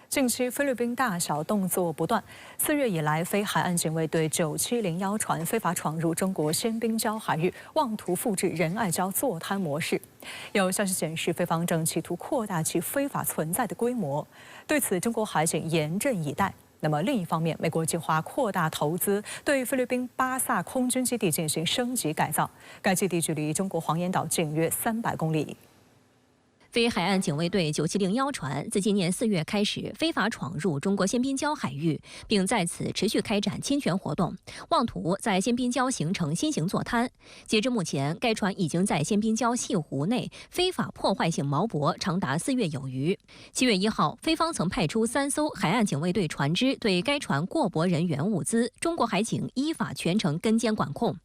近期菲律宾大小动作不断。4月以来，菲海岸警卫队9701妖船非法闯入中国仙宾礁海域，妄图复制仁爱礁坐滩模式。有消息显示，菲方正企图扩大其非法存在的规模。对此，中国海警严阵以待。那么另一方面，美国计划扩大投资，对菲律宾巴萨空军基地进行升级改造。该基地距离中国黄岩岛近约300公里。菲海岸警卫队9701妖船自今年4月开始非法闯入中国仙宾礁海域，并在此持续开展侵权活动，妄图在仙宾礁形成新型坐滩。截至目前，该船已经在仙宾礁西湖内非法破坏性锚泊长达4月有余。7月1号，菲方曾派出3艘海岸警卫队船只对该船过泊人员物资，中国海警依法全程跟监管控。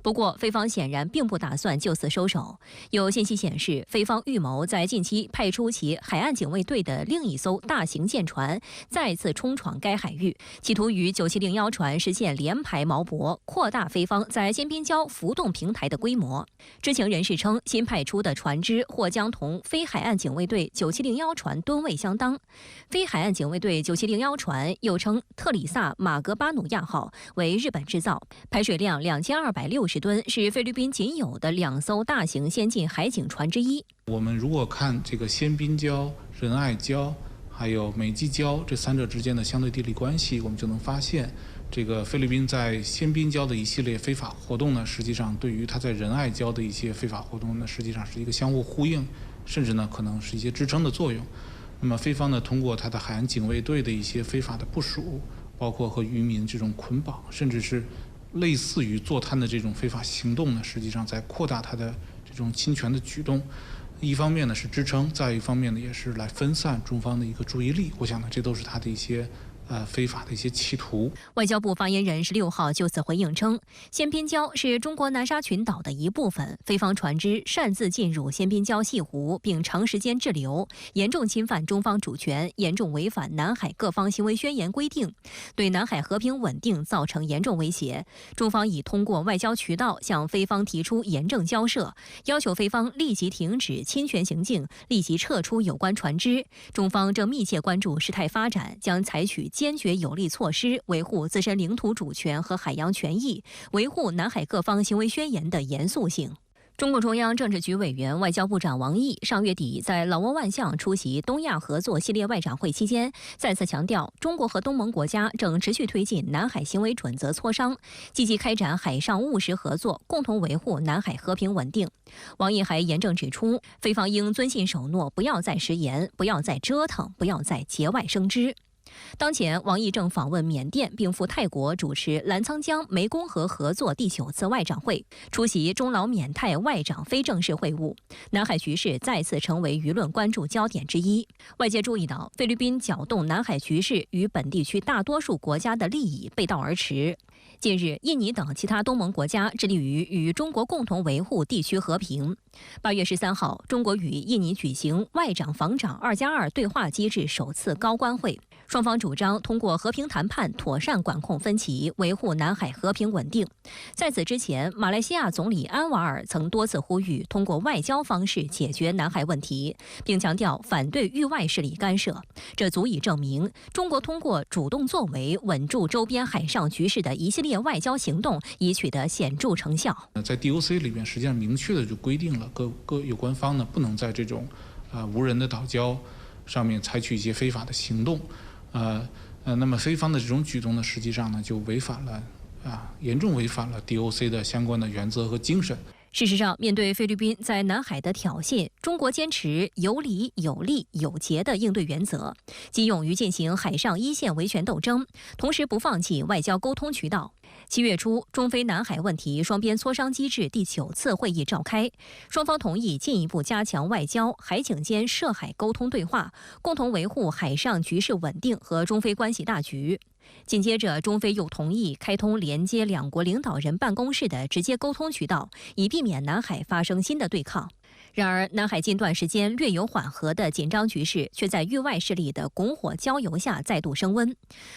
不过，菲方显然并不打算就此收手。有信息显示，菲方预谋在近期派出其海岸警卫队的另一艘大型舰船再次冲闯该海域，企图与9701妖船实现联排锚泊，扩大菲方在仙宾礁浮动平台的规模。知情人士称，新派出的船只或将同菲海岸警卫队9701妖船吨位相当。菲海岸警卫队9701妖船又称特里萨马格巴努亚号，为日本制造，排水量2260吨，是菲律宾仅有的2艘大型先进海警船之一。我们如果看这个仙宾礁、仁爱礁还有美济礁这3者之间的相对地理关系，我们就能发现，这个菲律宾在仙宾礁的一系列非法活动呢，实际上对于它在仁爱礁的一些非法活动呢，实际上是一个相互呼应，甚至呢可能是一些支撑的作用。那么菲方呢，通过它的海岸警卫队的一些非法的部署，包括和渔民这种捆绑，甚至是类似于坐滩的这种非法行动呢，实际上在扩大它的这种侵权的举动。一方面呢是支撑，再一方面呢也是来分散中方的一个注意力。我想呢，这都是它的一些非法的一些企图。外交部发言人16号就此回应称，仙宾礁是中国南沙群岛的一部分，菲方船只擅自进入仙宾礁西湖并长时间滞留，严重侵犯中方主权，严重违反南海各方行为宣言规定，对南海和平稳定造成严重威胁。中方已通过外交渠道向菲方提出严正交涉，要求菲方立即停止侵权行径，立即撤出有关船只。中方正密切关注事态发展，将采取坚决有力措施，维护自身领土主权和海洋权益，维护南海各方行为宣言的严肃性。中共中央政治局委员、外交部长王毅上月底在老挝万象出席东亚合作系列外长会期间，再次强调，中国和东盟国家正持续推进南海行为准则磋商，积极开展海上务实合作，共同维护南海和平稳定。王毅还严正指出，菲方应遵信守诺，不要再食言，不要再折腾，不要再节外生枝。当前，王毅正访问缅甸，并赴泰国主持澜沧江湄公河合作第9次外长会，出席中老缅泰外长非正式会晤。南海局势再次成为舆论关注焦点之一。外界注意到，菲律宾搅动南海局势与本地区大多数国家的利益背道而驰。近日，印尼等其他东盟国家致力于与中国共同维护地区和平。8月13号，中国与印尼举行外长防长2+2对话机制首次高官会，双方主张通过和平谈判妥善管控分歧，维护南海和平稳定。在此之前，马来西亚总理安瓦尔曾多次呼吁通过外交方式解决南海问题，并强调反对域外势力干涉。这足以证明，中国通过主动作为稳住周边海上局势的一系列外交行动已取得显著成效。在 DOC 里面，实际上明确的就规定了各有关方呢不能在这种无人的岛礁上面采取一些非法的行动。那么菲方的这种举动呢，实际上呢就违反了严重违反了 DOC 的相关的原则和精神。事实上，面对菲律宾在南海的挑衅，中国坚持有理、有利、有节的应对原则，即勇于进行海上一线维权斗争，同时不放弃外交沟通渠道。7月初，中菲南海问题双边磋商机制第9次会议召开，双方同意进一步加强外交、海警间涉海沟通对话，共同维护海上局势稳定和中菲关系大局。紧接着，中菲又同意开通连接两国领导人办公室的直接沟通渠道，以避免南海发生新的对抗。然而，南海近段时间略有缓和的紧张局势，却在域外势力的拱火浇油下再度升温。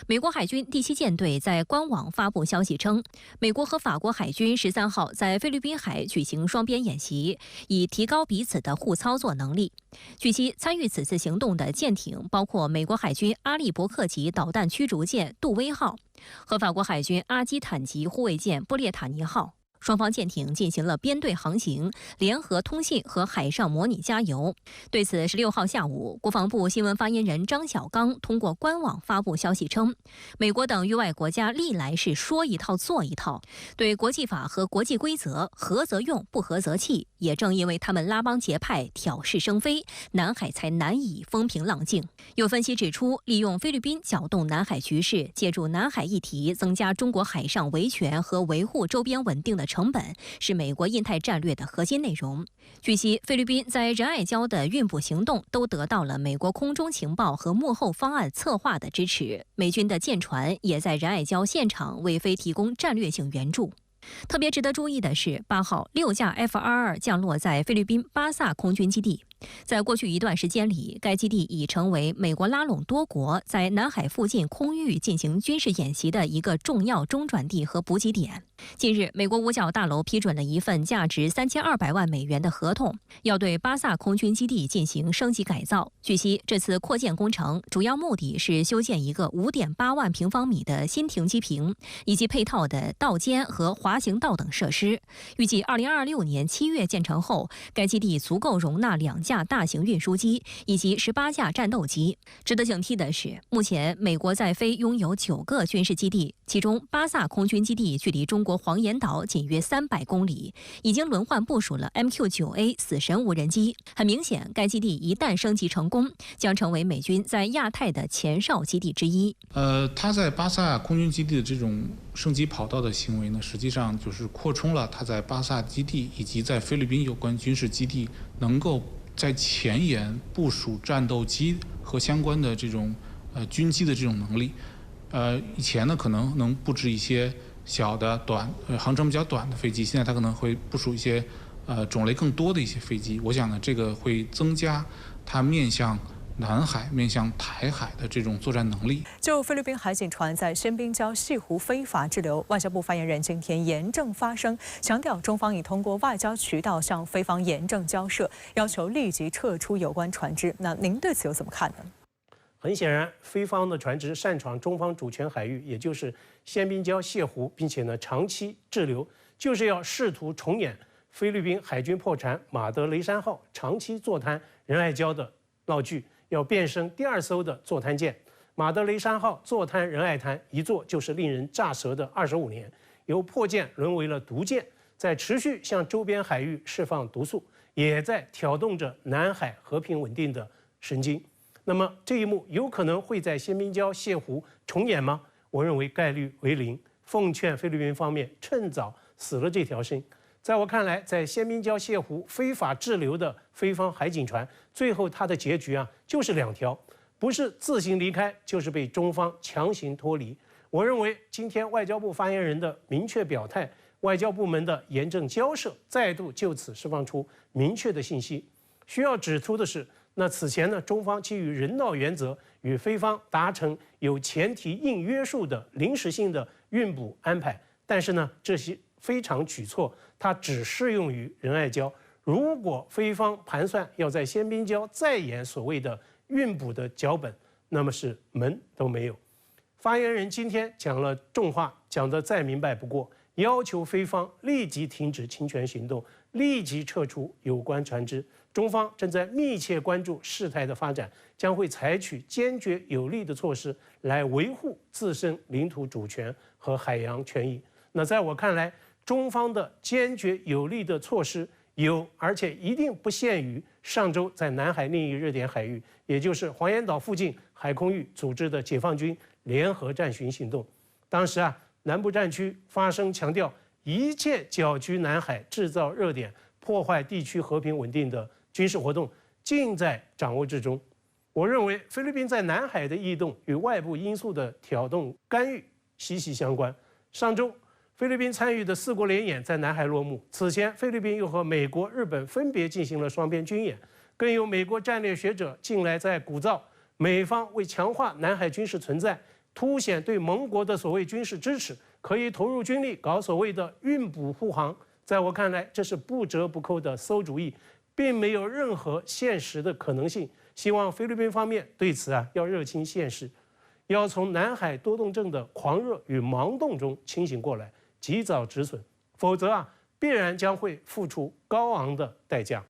美国海军第7舰队在官网发布消息称，美国和法国海军13号在菲律宾海举行双边演习，以提高彼此的互操作能力。据悉，参与此次行动的舰艇包括美国海军阿利伯克级导弹驱逐舰杜威号和法国海军阿基坦级护卫舰布列塔尼号。双方舰艇进行了编队航行、联合通信和海上模拟加油。对此，16号下午，国防部新闻发言人张小刚通过官网发布消息称，美国等域外国家历来是说一套做一套，对国际法和国际规则合则用，不合则弃。也正因为他们拉帮结派、挑事生非，南海才难以风平浪静。有分析指出，利用菲律宾搅动南海局势，借助南海议题增加中国海上维权和维护周边稳定的成本，是美国印太战略的核心内容。据悉，菲律宾在仁爱礁的运捕行动都得到了美国空中情报和幕后方案策划的支持，美军的舰船也在仁爱礁现场为菲提供战略性援助。特别值得注意的是，8号6架 F-22降落在菲律宾巴萨空军基地。在过去一段时间里，该基地已成为美国拉拢多国在南海附近空域进行军事演习的一个重要中转地和补给点。近日，美国五角大楼批准了一份价值3200万美元的合同，要对巴萨空军基地进行升级改造。据悉，这次扩建工程主要目的是修建一个5.8万平方米的新停机坪，以及配套的道间和滑行道等设施。预计2026年7月建成后，该基地足够容纳2架大型运输机以及18架战斗机。值得警惕的是，目前美国在菲拥有9个军事基地，其中巴萨空军基地距离中国黄岩岛仅约300公里，已经轮换部署了 MQ-9A 死神无人机。很明显，该基地一旦升级成功，将成为美军在亚太的前哨基地之一。他在巴萨空军基地的这种升级跑道的行为呢，实际上就是扩充了他在巴萨基地以及在菲律宾有关军事基地能够在前沿部署战斗机和相关的这种军机的这种能力。以前呢可能能布置一些小的航程比较短的飞机，现在它可能会部署一些种类更多的一些飞机。我想呢，这个会增加它面向南海、面向台海的这种作战能力。就菲律宾海警船在仙宾礁西湖非法滞留，外交部发言人今天严正发声，强调中方已通过外交渠道向菲方严正交涉，要求立即撤出有关船只。那您对此又怎么看呢？很显然，菲方的船只擅闯中方主权海域，也就是仙宾礁泻湖，并且呢长期滞留，就是要试图重演菲律宾海军破船马德雷山号长期坐滩仁爱礁的闹剧，要变身第2艘的坐滩舰。马德雷山号坐滩仁爱滩，一坐就是令人咋舌的25年，由破舰沦为了毒舰，在持续向周边海域释放毒素，也在挑动着南海和平稳定的神经。那么这一幕有可能会在仙宾礁泻湖重演吗？我认为概率为0。奉劝菲律宾方面趁早死了这条心。在我看来，在仙宾礁泻湖非法滞留的菲方海警船，最后它的结局就是2条，不是自行离开，就是被中方强行脱离。我认为今天外交部发言人的明确表态，外交部门的严正交涉，再度就此释放出明确的信息。需要指出的是，那此前呢，中方基于人道原则与菲方达成有前提硬约束的临时性的运补安排，但是呢，这些非常举措，它只适用于仁爱礁。如果菲方盘算要在仙宾礁再演所谓的运补的脚本，那么是门都没有。发言人今天讲了重话，讲得再明白不过，要求菲方立即停止侵权行动，立即撤出有关船只。中方正在密切关注事态的发展，将会采取坚决有力的措施来维护自身领土主权和海洋权益。那在我看来，中方的坚决有力的措施有，而且一定不限于上周在南海另一热点海域，也就是黄岩岛附近海空域组织的解放军联合战巡行动。当时南部战区发声强调，一切搅局南海、制造热点、破坏地区和平稳定的军事活动尽在掌握之中。我认为菲律宾在南海的异动与外部因素的挑动干预息息相关。上周，菲律宾参与的4国联演在南海落幕。此前，菲律宾又和美国、日本分别进行了双边军演，更有美国战略学者近来在鼓噪美方为强化南海军事存在，凸显对盟国的所谓军事支持，可以投入军力搞所谓的运补护航。在我看来，这是不折不扣的馊主意，并没有任何现实的可能性。希望菲律宾方面对此要认清现实，要从南海多动症的狂热与盲动中清醒过来，及早止损，否则必然将会付出高昂的代价。